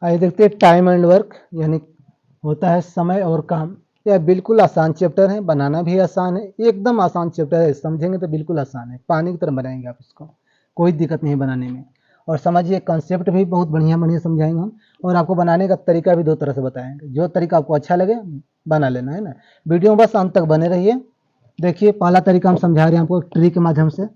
आइए देखते हैं टाइम एंड वर्क, यानी होता है समय और काम। यह बिल्कुल आसान चैप्टर है, बनाना भी आसान है, एकदम आसान चैप्टर है, समझेंगे तो बिल्कुल आसान है, पानी की तरह बनाएंगे आप इसको, कोई दिक्कत नहीं बनाने में। और समझिए कंसेप्ट भी बहुत बढ़िया बढ़िया समझाएंगे हम, और आपको बनाने का तरीका भी दो तरह से बताएंगे, जो तरीका आपको अच्छा लगे बना लेना है ना। वीडियो में बस अंत तक बने रहिए। देखिए पहला तरीका हम समझा रहे हैं आपको ट्री के माध्यम से।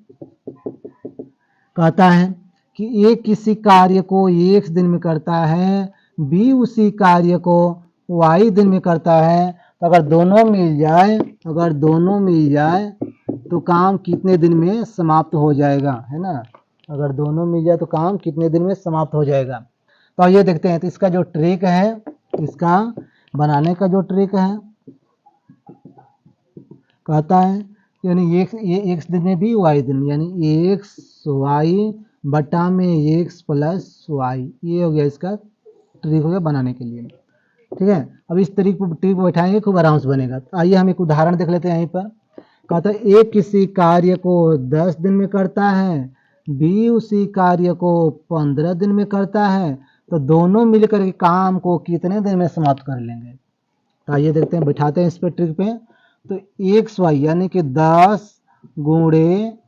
कहता है कि ए किसी कार्य को एक दिन में करता है, बी उसी कार्य को वाई दिन में करता है, तो अगर दोनों मिल जाए तो काम कितने दिन में समाप्त हो जाएगा, है ना। अगर दोनों मिल जाए तो काम कितने दिन में समाप्त हो जाएगा। तो ये देखते हैं, तो इसका जो ट्रिक है, इसका बनाने का जो ट्रिक है, कहता है यानी एक्स दिन में भी वाई दिन में, यानी एक्स वाई बटा में एक्स प्लस वाई, ये हो गया इसका ट्रिक हो गया बनाने के लिए। ठीक है, अब इस ट्रिक को बैठाएंगे खूब आराम से बनेगा। तो आइए हम एक उदाहरण देख लेते हैं यहीं पर। कहता है ए किसी कार्य को 10 दिन में करता है, बी उसी कार्य को 15 दिन में करता है, तो दोनों मिलकर के काम को कितने दिन में समाप्त कर लेंगे। तो आइए देखते हैं, बैठाते हैं इस पे ट्रिक पे। तो एक्स वाई यानी कि 10 गुणे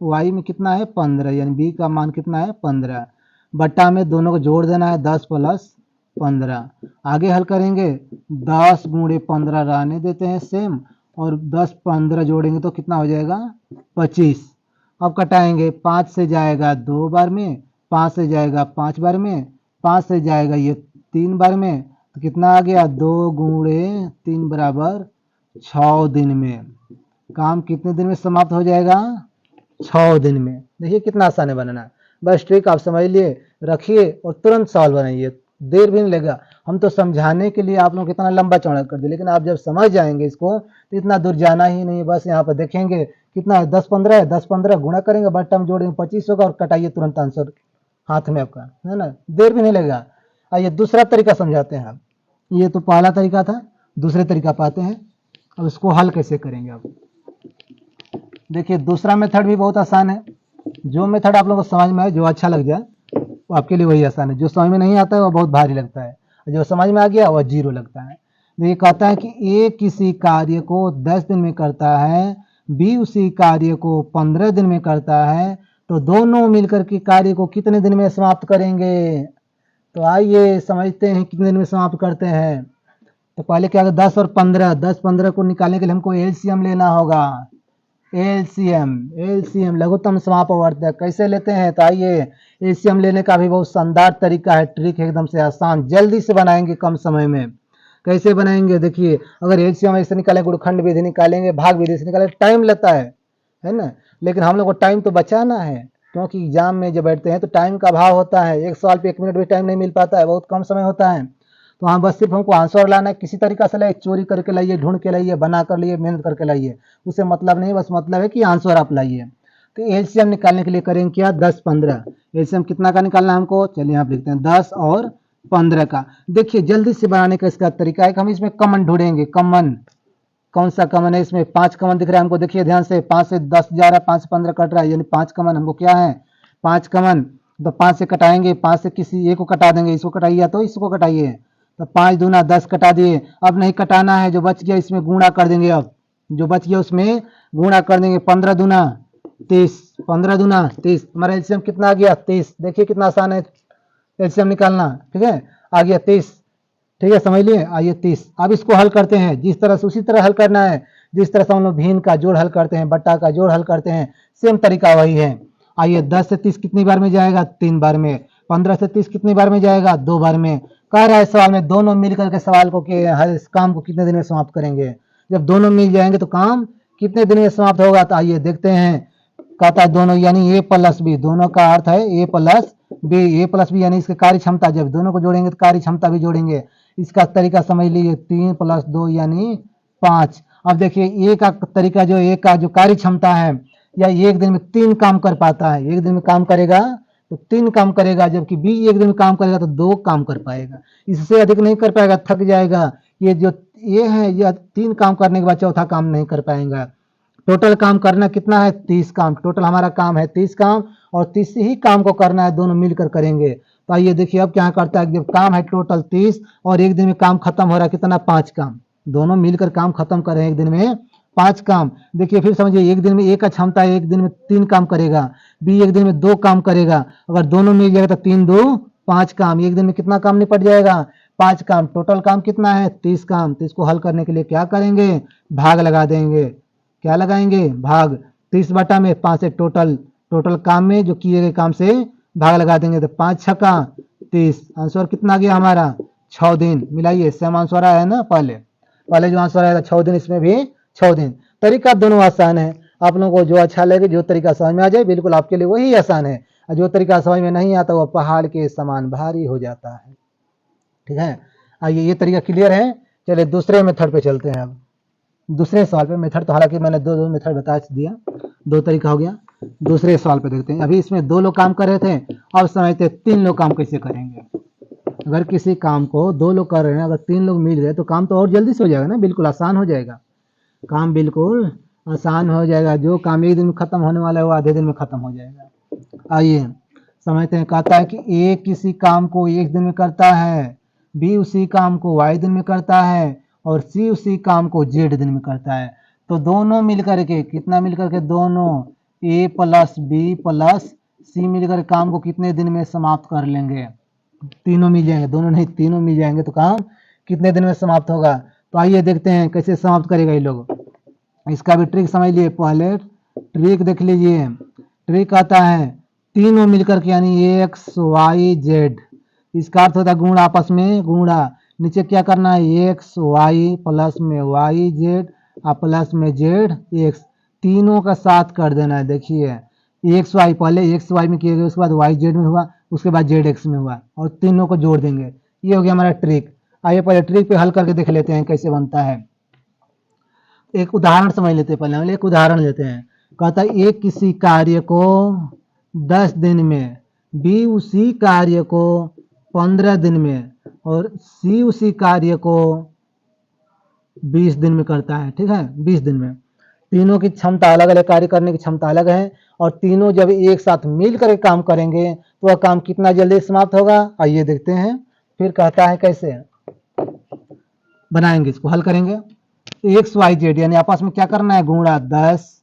वाई में कितना है 15, यानी बी का मान कितना है 15, बट्टा में दोनों को जोड़ देना है 10 प्लस 15। आगे हल करेंगे, 10 गुणे 15 रहने देते हैं सेम, और 10 15 जोड़ेंगे तो कितना हो जाएगा 25। अब कटाएंगे, 5 से जाएगा 2 बार में, 5 से जाएगा 5 बार में, 5 से जाएगा ये 3 बार में, तो कितना आ गया 2 गुणे 3 बराबर 6 दिन में। काम कितने दिन में समाप्त हो जाएगा 6 दिन में। देखिए कितना आसान है बनाना, बस ट्रिक आप समझ लिए, रखिए और तुरंत सॉल्व बनाइए, देर भी नहीं लगेगा। हम तो समझाने के लिए आप लोग कितना लंबा चौड़ा कर दिए, लेकिन आप जब समझ जाएंगे इसको तो इतना दूर जाना ही नहीं, बस यहाँ पर देखेंगे कितना है 10 15 है, 10 15 गुणा करेंगे, बट्टा में जोड़ेंगे 25 होगा, और कटाइए तुरंत आंसर हाथ में आपका, है ना, देर भी नहीं लगेगा। आइए दूसरा तरीका समझाते हैं। आप ये तो पहला तरीका था, दूसरे तरीका पाते हैं। अब इसको हल कैसे करेंगे आप देखिए, दूसरा मेथड भी बहुत आसान है। जो मेथड आप लोगों को समझ में आए, जो अच्छा लग जाए, वो आपके लिए वही आसान है। जो समझ में नहीं आता है वो बहुत भारी लगता है, जो समझ में आ गया वह जीरो लगता है। तो ये कहता है कि ए किसी कार्य को 10 दिन में करता है, बी उसी कार्य को 15 दिन में करता है, तो दोनों मिलकर के कार्य को कितने दिन में समाप्त करेंगे। तो आइए समझते हैं कितने दिन में समाप्त करते हैं। तो पहले क्या होगा 10 और 15, 10 15 को निकालने के लिए हमको एलसीएम लेना होगा। एलसीएम लघुत्तम समापवर्तक कैसे लेते हैं, तो आइए एलसीएम लेने का भी बहुत शानदार तरीका है, ट्रिक है एकदम से आसान, जल्दी से बनाएंगे कम समय में। कैसे बनाएंगे देखिए, अगर एलसीएम ऐसे निकालेंगे, गुणखंड विधि निकालेंगे, भाग विधि से निकालेंगे, टाइम लेता है ना, लेकिन हम लोग को टाइम तो बचाना है, क्योंकि एग्जाम में जब बैठते हैं तो टाइम का अभाव होता है, एक सवाल पे 1 मिनट भी टाइम नहीं मिल पाता है, बहुत कम समय होता है। तो हाँ बस सिर्फ हमको आंसर लाना है, किसी तरीका से लाइए, चोरी करके लाइए, ढूंढ के लाइए, बना कर लाइए, मेहनत करके लाइए, उससे मतलब नहीं, बस मतलब है कि आंसर आप लाइए। तो एलसीएम निकालने के लिए करेंगे क्या 10 15, एलसीएम कितना का निकालना है हमको, चलिए यहाँ लिखते हैं 10 और 15 का। देखिए जल्दी से बनाने का इसका तरीका है कि हम इसमें कॉमन ढूंढेंगे। कॉमन कौन सा कॉमन है, इसमें 5 कॉमन दिख रहा है हमको, देखिए ध्यान से, 5 से 10 जा रहा है, 5 से 15 कट रहा है, यानी 5 कॉमन हमको क्या है 5 कॉमन। तो 5 से कटाएंगे, 5 से किसी एक को कटा देंगे, इसको कटाइए तो इसको कटाइए, तो 5 दूना 10 कटा दिए। अब नहीं कटाना है, जो बच गया इसमें गुणा कर देंगे, अब जो बच गया उसमें गुणा कर देंगे, 15 दूना 30, 15 दूना 30, हमारा एलसीएम कितना आ गया 30। देखिए कितना आसान है एलसीएम निकालना, ठीक है, आ गया 30, ठीक है समझ लिए, आइए 30। अब इसको हल करते हैं जिस तरह से, उसी तरह हल करना है जिस तरह से हम लोग भिन्न का जोड़ हल करते हैं, बट्टा का जोड़ हल करते हैं, सेम तरीका वही है। आइए 10 से 30 कितनी बार में जाएगा 3 बार में, 15 से 30 कितनी बार में जाएगा 2 बार में। कह रहा है सवाल में दोनों मिलकर के सवाल को कि हर काम को कितने दिन में समाप्त करेंगे। जब दोनों मिल जाएंगे तो काम कितने दिन में समाप्त होगा, तो आइए देखते हैं। कहता है दोनों यानी ए प्लस बी, दोनों का अर्थ है ए प्लस बी, ए प्लस बी यानी इसकी कार्य क्षमता, जब दोनों को जोड़ेंगे तो कार्य क्षमता भी जोड़ेंगे। इसका तरीका समझ लीजिए, 3 + 2 यानी 5। अब देखिए ए का तरीका, जो ए का जो कार्य क्षमता है, या एक दिन में 3 काम कर पाता है, एक दिन में काम करेगा तो 3 काम करेगा, जबकि बी एक दिन में काम करेगा तो 2 काम कर पाएगा, इससे अधिक नहीं कर पाएगा, थक जाएगा। ये जो ये है, यह 3 काम करने के बाद चौथा काम नहीं कर पाएगा। टोटल काम करना कितना है 30 काम, टोटल हमारा काम है 30 काम, और 30 ही काम को करना है, दोनों मिलकर करेंगे। तो आइए देखिए अब क्या करता है, जब काम है टोटल 30 और एक दिन में काम खत्म हो रहा है कितना, 5 काम, दोनों मिलकर काम खत्म कर रहे हैं एक दिन में 5 काम। देखिए फिर समझिए, एक दिन में एक का क्षमता है, एक दिन में 3 काम करेगा, बी एक दिन में 2 काम करेगा, अगर दोनों मिल जाएगा तो 3 2 5 काम, एक दिन में कितना काम निपट जाएगा, 5 काम। टोटल काम कितना है, 30 काम। तो इसको हल करने के लिए क्या करेंगे, भाग लगा देंगे। क्या लगाएंगे, भाग। 30 बटा में 5 है टोटल काम में जो किए गए काम से भाग लगा देंगे, तो 5 छक्का 30, आंसर कितना गया हमारा, 6 दिन। मिलाइए, सेम आंसर आया है ना, पहले जो आंसर आया था 6 दिन, इसमें भी 6 दिन। तरीका दोनों आसान है, आप लोगों को जो अच्छा लगे, जो तरीका समझ में आ जाए बिल्कुल आपके लिए वही आसान है, और जो तरीका समझ में नहीं आता वो पहाड़ के समान भारी हो जाता है। ठीक है, आइए ये तरीका क्लियर है। चलिए दूसरे मेथड पे चलते हैं। अब दूसरे सवाल पे, मेथड तो हालांकि मैंने दो मेथड बता दिया, 2 तरीका हो गया। दूसरे सवाल पे देखते हैं। अभी इसमें 2 लोग काम कर रहे थे, अब समझते 3 लोग काम कैसे करेंगे। अगर किसी काम को 2 लोग कर रहे हैं, अगर 3 लोग मिल गए तो काम तो और जल्दी से हो जाएगा ना, बिल्कुल आसान हो जाएगा, काम बिल्कुल आसान हो जाएगा। जो काम एक दिन में खत्म होने वाला है वो आधे दिन में खत्म हो जाएगा। आइए समझते हैं। कहता है कि ए किसी काम को एक दिन में करता है, बी उसी काम को वाई दिन में करता है, और सी उसी काम को जेड दिन में करता है। तो दोनों मिलकर के, कितना मिलकर के, दोनों ए प्लस बी प्लस सी मिलकर काम को कितने दिन में समाप्त कर लेंगे, तीनों मिल जाएंगे, दोनों नहीं तीनों मिल जाएंगे, तो काम कितने दिन में समाप्त होगा। तो आइए देखते हैं कैसे समाप्त करेगा ये लोग। इसका भी ट्रिक समझ लिए, पहले ट्रिक देख लीजिए। ट्रिक आता है तीनों मिलकर के, यानी एक्स वाई जेड, इसका अर्थ होता है गुणा, आपस में गुणा। नीचे क्या करना है, एक्स वाई प्लस में वाई जेड और प्लस में जेड एक्स, तीनों का साथ कर देना है। देखिए एक्स वाई, पहले एक्स वाई में किए गए, उसके बाद वाई जेड में हुआ, उसके बाद जेड एक्स में हुआ, और तीनों को जोड़ देंगे। ये हो गया हमारा ट्रिक। आइए पहले ट्रिक पे हल करके देख लेते हैं कैसे बनता है। एक उदाहरण समझ लेते हैं, पहले हम एक उदाहरण लेते हैं। कहता है एक किसी कार्य को 10 दिन में, बी उसी कार्य को 15 दिन में, और सी उसी कार्य को 20 दिन में करता है। ठीक है, 20 दिन में। तीनों की क्षमता अलग अलग, कार्य करने की क्षमता अलग है, और तीनों जब एक साथ मिलकर काम करेंगे तो वह काम कितना जल्दी समाप्त होगा, आइए देखते हैं। फिर कहता है कैसे बनाएंगे, इसको हल करेंगे। एक्स वाई जेड यानी आपस में क्या करना है, गुणा, 10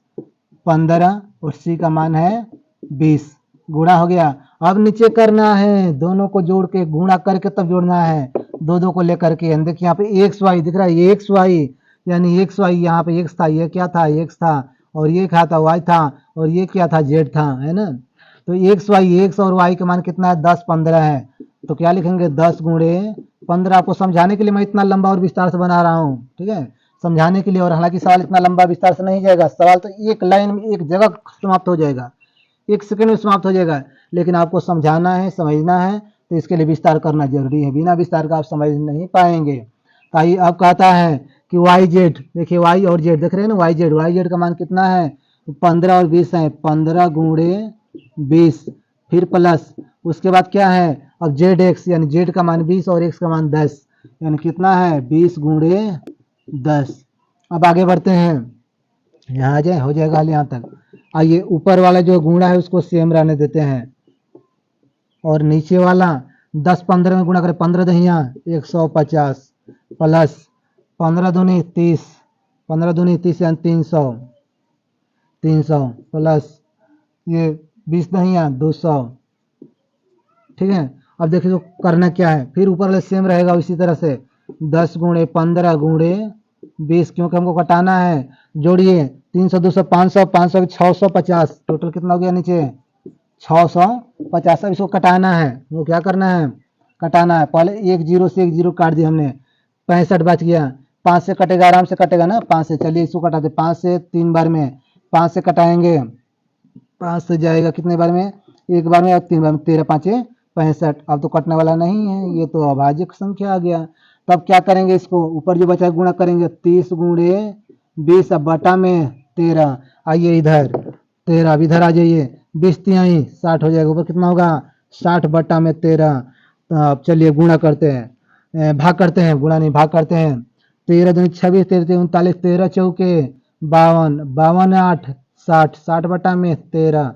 15 और सी का मान है 20, गुणा हो गया। अब नीचे करना है, दोनों को जोड़ के गुणा करके तब जोड़ना है, दो को लेकर के। देखिए यहाँ पे एक्स वाई दिख रहा है, ये एक्स वाई यानी एक्स वाई, यहाँ पे एक्स था, ये क्या था, एक्स था, और ये क्या था, वाई था, और ये क्या था, जेड था, है ना। तो एक्स वाई, एक्स और वाई का मान कितना है, 10 15 है। तो क्या लिखेंगे, 10 गुणे 15। आपको समझाने के लिए मैं इतना लंबा और विस्तार से बना रहा हूँ, ठीक है, समझाने के लिए। और हालांकि सवाल इतना लंबा विस्तार से नहीं जाएगा, सवाल तो एक लाइन में एक जगह समाप्त हो जाएगा, 1 सेकंड में समाप्त हो जाएगा, लेकिन आपको समझाना है, समझना है, तो इसके लिए विस्तार करना जरूरी है। बिना विस्तार का आप समझ नहीं पाएंगे। तो आइए अब कहता है कि वाई जेड, देखिए वाई और जेड देख रहे हैं ना, वाई जेड का मान कितना है, 15 और 20 है, 15 गुणे 20, फिर प्लस, उसके बाद क्या है, अब जेड एक्स यानी जेड का मान 20 और एक्स का मान 10, यानी कितना है, 20 गुणे 10। अब आगे बढ़ते हैं, यहाँ आ जाए, हो जाएगा हाल यहाँ तक। आइए ऊपर वाला जो गुणा है उसको सेम रहने देते हैं, और नीचे वाला 10 15 में गुणा करें, 15 दहिया 150 प्लस 15 दूनी 30, 15 दूनी 30 यानी 300 प्लस ये 20 दहिया 200। ठीक है, अब देखिए तो करना क्या है, फिर ऊपर वाले सेम रहेगा इसी तरह से, 10 गुणे 15 गुणे 20, क्योंकि हमको कटाना है। जोड़िए 300 200 500, 500 650, टोटल कितना हो गया नीचे, 650। अब इसको कटाना है, वो क्या करना है, कटाना है। पहले एक जीरो से एक जीरो काट दिया हमने, 65 बच गया। 5 से कटेगा, आराम से कटेगा ना, 5 से। चलिए इसको कटाते, 5 से 3 बार में, 5 से कटाएंगे, 5 से जाएगा कितने बार में, 1 बार में, 3 बार में, 13 5 65। अब तो कटने वाला नहीं है, ये तो अभाज्य संख्या आ गया। तब क्या करेंगे, इसको ऊपर जो बचा गुणा करेंगे, 30 गुणे 20 अब बटा में 13। आइए इधर 13, अब इधर आ जाइए, 20 तिहाई 60 हो जाएगा, ऊपर कितना होगा, 60 बटा में 13। अब चलिए गुणा करते हैं, भाग करते हैं, गुणा नहीं भाग करते हैं। 13 दूनी 26, 13 39, 13 चौके 52, 52 8 60, 60 बटा में 13,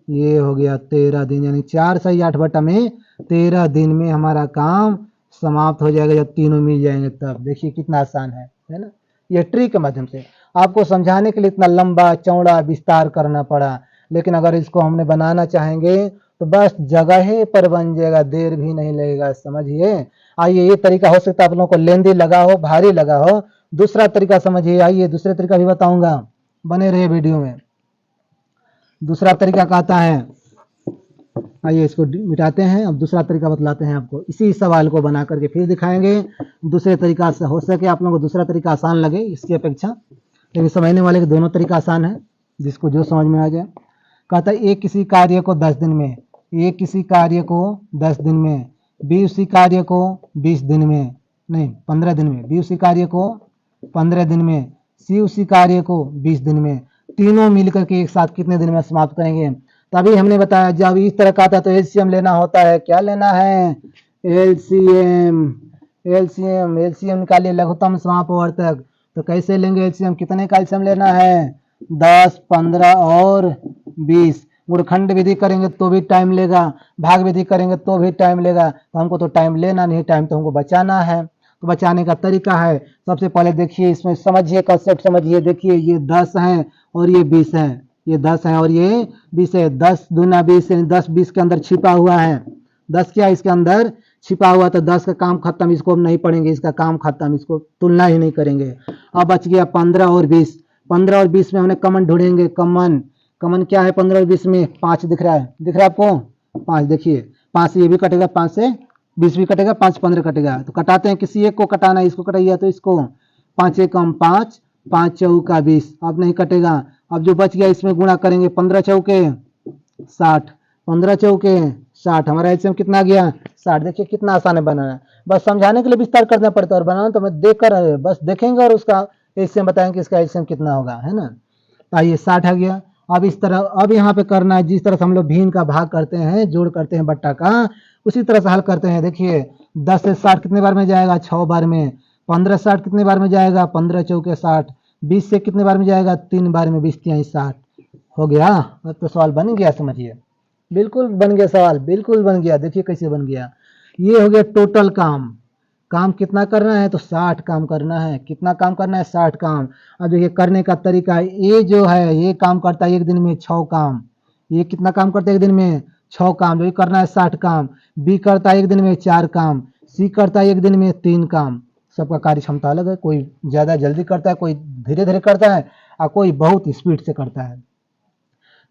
ये हो गया 13 दिन, यानी 4 सही 8 बटा में 13 दिन में हमारा काम समाप्त हो जाएगा जब तीनों मिल जाएंगे तब। देखिए कितना आसान है ना। ये ट्री के माध्यम से आपको समझाने के लिए इतना लंबा चौड़ा विस्तार करना पड़ा, लेकिन अगर इसको हमने बनाना चाहेंगे तो बस जगह ही पर बन जाएगा, देर भी नहीं लगेगा, समझिए। आइए, ये तरीका हो सकता है आप लोगों को लेंदी लगा हो, भारी लगा हो, दूसरा तरीका समझिए। आइए दूसरे तरीका भी बताऊंगा, बने रहे वीडियो में। दूसरा तरीका कहता है, आइए इसको मिटाते हैं, अब दूसरा तरीका बतलाते हैं आपको। इसी सवाल को बना करके फिर दिखाएंगे दूसरे तरीका से। हो सके आप लोगों को दूसरा तरीका आसान लगे इसकी अपेक्षा, लेकिन समझने वाले के दोनों तरीका आसान है, जिसको जो समझ में आ जाए। कहता है एक किसी कार्य को 10 दिन में, एक किसी कार्य को 10 दिन में, बी उसी कार्य को 20 दिन में, नहीं 15 दिन में, बी उसी कार्य को 15 दिन में, सी उसी कार्य को 20 दिन में, तीनों मिलकर के एक साथ कितने दिन में समाप्त करेंगे। तभी हमने बताया जब इस तरह का आता है तो एलसीएम लेना होता है। क्या लेना है? एलसीएम। एलसीएम एलसीएम निकालिए, लघुत्तम समापवर्तक। तो कैसे लेंगे एलसीएम? कितने का एलसीएम लेना है? 10, 15 और 20। गुणखंड विधि करेंगे तो भी टाइम लेगा, भाग विधि करेंगे तो भी टाइम लेगा। तो हमको तो टाइम लेना नहीं, टाइम तो हमको बचाना है। तो बचाने का तरीका है, सबसे पहले देखिए इसमें समझिए, कंसेप्ट समझिए। देखिए ये 10 है और ये 20 है, ये 10 है और ये 20 है। 10 दूना 20 है, 10 20 के अंदर छिपा हुआ है। 10 क्या इसके अंदर छिपा हुआ, तो 10 का काम खत्म, इसको हम नहीं पढ़ेंगे, इसका काम खत्म, इसको तुलना ही नहीं करेंगे। अब बच गया 15 और 20। 15 और 20 में हमने कमन ढूंढेंगे। कमन कमन क्या है 15 और 20 में? 5 दिख रहा है, दिख रहा है आपको? 5 देखिए, 5 से ये भी कटेगा, 5 से 20 भी कटेगा, 5 15 कटेगा। तो कटाते हैं, किसी एक को कटाना है, इसको कटाइए तो इसको। 5 कम 5, 5 चौका 20, अब नहीं कटेगा। अब जो बच गया इसमें गुणा करेंगे, 15 चौके 60, 15 चौके 60, हमारा एलसीएम कितना गया? 60। देखिए कितना आसान है बनाना, बस समझाने के लिए विस्तार करना पड़ता है, और बनाना तो मैं देख कर बस देखेंगे और उसका एलसीएम बताएंगे इसका एलसीएम कितना होगा, है ना। आइए 60 आ गया। अब इस तरह, अब यहाँ पे करना है जिस तरह से हम लोग भिन्न का भाग करते हैं, जोड़ करते हैं बट्टा का, उसी तरह से हल करते हैं। देखिए 10 से 60 कितने बार में जाएगा? 6 बार में। 15 60 कितने बार में जाएगा? 15 चौके 60। 20 से कितने बार में जाएगा? 3 बार में, 20 3 60 हो गया। अब तो सवाल बन गया, समझिए, बिल्कुल बन गया सवाल, बिल्कुल बन गया। देखिए कैसे बन गया। ये हो गया टोटल काम। काम कितना करना है? तो 60 काम करना है। कितना काम करना है? 60 काम। अब देखिए करने का तरीका है, ए जो है ये काम करता है एक दिन में 6 काम। ये कितना काम करता है एक दिन में? 6 काम। जो करना है 60 काम। बी करता है एक दिन में 4 काम। सी करता है एक दिन में 3 काम। सबका कार्य क्षमता अलग है, कोई ज्यादा जल्दी करता है, कोई धीरे धीरे करता है, और कोई बहुत स्पीड से करता है।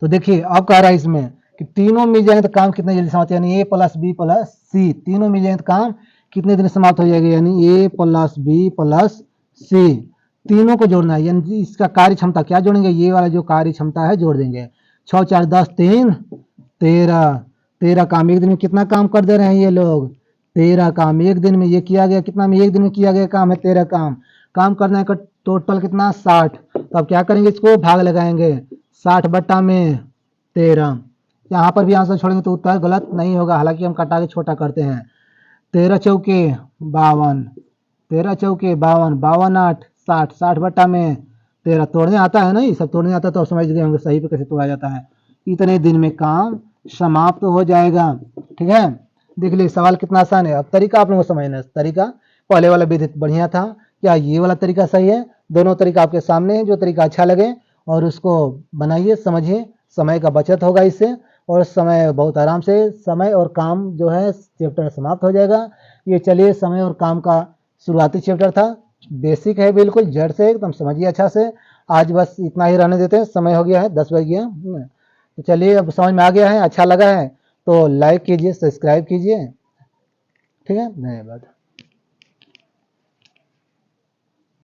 तो देखिए अब कह रहा है इसमें कि तीनों मिल जाएंगे तो काम कितना जल्दी समाप्त, यानी ए प्लस बी प्लस सी, तीनों मिल जाएंगे तो काम कितने दिन समाप्त हो जाएगा, यानी ए प्लस बी प्लस सी, तीनों को जोड़ना है। यानी इसका कार्य क्षमता क्या जोड़ेंगे? ये वाला जो कार्य क्षमता है जोड़ देंगे। 6 4 10 3 13, 13 काम। एक दिन में कितना काम कर दे रहे हैं ये लोग? 13 काम एक दिन में। ये किया गया कितना में? एक दिन में किया गया काम है 13 काम। काम करने का टोटल कितना? 60। तो अब क्या करेंगे? इसको भाग लगाएंगे, 60 बट्टा में 13। यहाँ पर भी आंसर छोड़ेंगे तो उत्तर गलत नहीं होगा, हालांकि हम कटा के छोटा करते हैं। 13 चौके 52, 13 चौके 52, 52 8 60, 60 बट्टा में 13। तोड़ने आता है ना, ये सब तोड़ने आता है तो समझ गए होंगे सही पे कैसे तोड़ा जाता है। इतने दिन में काम समाप्त हो जाएगा। ठीक है, देख लीजिए सवाल कितना आसान है। अब तरीका आप लोगों को समझना है। तरीका पहले वाला विधि बढ़िया था, क्या ये वाला तरीका सही है? दोनों तरीका आपके सामने है, जो तरीका अच्छा लगे और उसको बनाइए, समझिए, समय का बचत होगा इससे, और समय बहुत आराम से समय और काम जो है चैप्टर समाप्त हो जाएगा। ये चलिए समय और काम का शुरुआती चैप्टर था, बेसिक है, बिल्कुल जड़ से एकदम समझिए अच्छा से। आज बस इतना ही रहने देते हैं, समय हो गया है 10 बज गया। तो चलिए अब समझ में आ गया है, अच्छा लगा है तो लाइक कीजिए, सब्सक्राइब कीजिए। ठीक है, धन्यवाद।